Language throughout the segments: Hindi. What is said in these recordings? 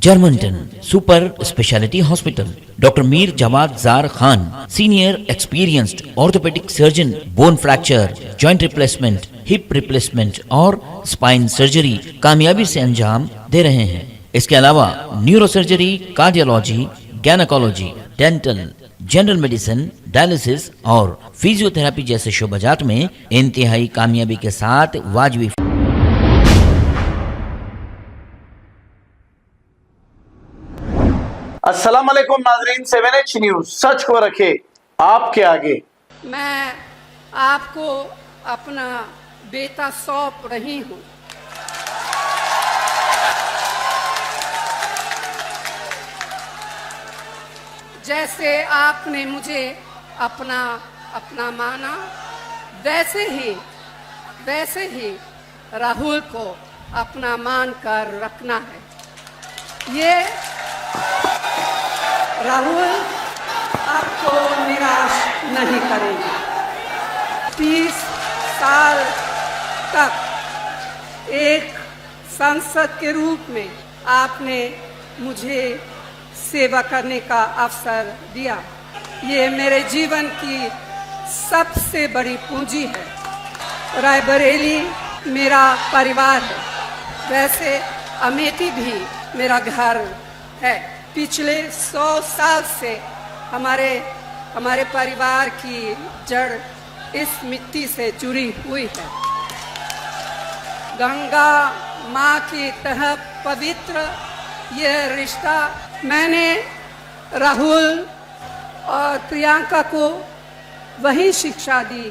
Germanton super speciality hospital, doctor Mir Jawad Jar Khan, senior experienced orthopaedic surgeon, bone fracture, joint replacement, hip replacement और स्पाइन सर्जरी कामयाबी से अंजाम दे रहे हैं। इसके अलावा neuro surgery, cardiology, gynaecology, dental, general medicine, dialysis और फिजियोथेरेपी जैसे शोबाजात में इंतहाई कामयाबी के साथ वाजबी। अस्सलाम वालेकुम नाजरीन, 7H न्यूज सच को रखे आपके आगे। मैं आपको अपना बेटा सौंप रही हूँ। जैसे आपने मुझे अपना माना, वैसे ही राहुल को अपना मान कर रखना है। ये राहुल आपको निराश नहीं करेंगे। 30 साल तक एक सांसद के रूप में आपने मुझे सेवा करने का अवसर दिया। ये मेरे जीवन की सबसे बड़ी पूंजी है। रायबरेली मेरा परिवार है, वैसे अमेठी भी मेरा घर है। पिछले 100 साल से हमारे परिवार की जड़ इस मिट्टी से जुड़ी हुई है। गंगा माँ की तरह पवित्र यह रिश्ता। मैंने राहुल और प्रियंका को वही शिक्षा दी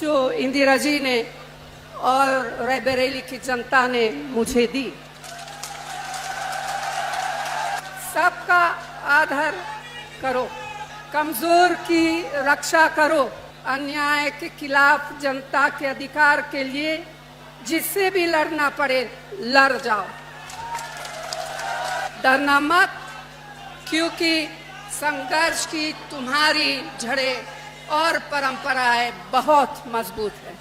जो इंदिरा जी ने और रायबरेली की जनता ने मुझे दी। सबका आदर करो, कमजोर की रक्षा करो, अन्याय के खिलाफ जनता के अधिकार के लिए जिससे भी लड़ना पड़े लड़ जाओ। डरना मत, क्योंकि संघर्ष की तुम्हारी जड़ें और परंपराएं बहुत मजबूत है।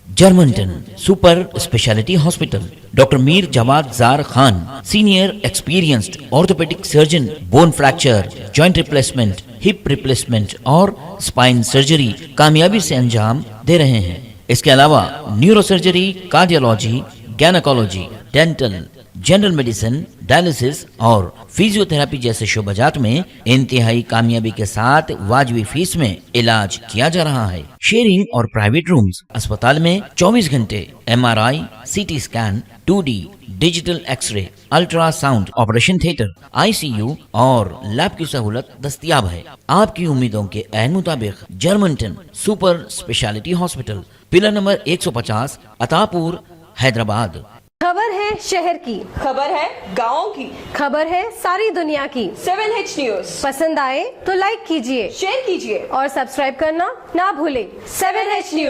Germanten super speciality hospital, doctor Mir Jawad Jar Khan, senior experienced orthopaedic surgeon, bone fracture, joint replacement, hip replacement और स्पाइन सर्जरी कामयाबी से अंजाम दे रहे हैं। इसके अलावा neuro surgery, cardiology, gynaecology, dental, general medicine, dialysis और फिजियोथेरेपी जैसे शोबाजात में इंतहाई कामयाबी के साथ वाजबी फीस में इलाज किया जा रहा है। शेयरिंग और प्राइवेट रूम्स, अस्पताल में 24 घंटे MRI, CT scan, 2D digital X-ray, ultrasound, operation theatre, ICU और लैब की सहूलत दस्तयाब है। आपकी उम्मीदों के ऐन मुताबिक Germanten super speciality hospital, pillar number 150, Attapur, Hyderabad. खबर है शहर की, खबर है गाँव की, खबर है सारी दुनिया की। 7H न्यूज पसंद आए तो लाइक कीजिए, शेयर कीजिए और सब्सक्राइब करना ना भूलें। 7H news.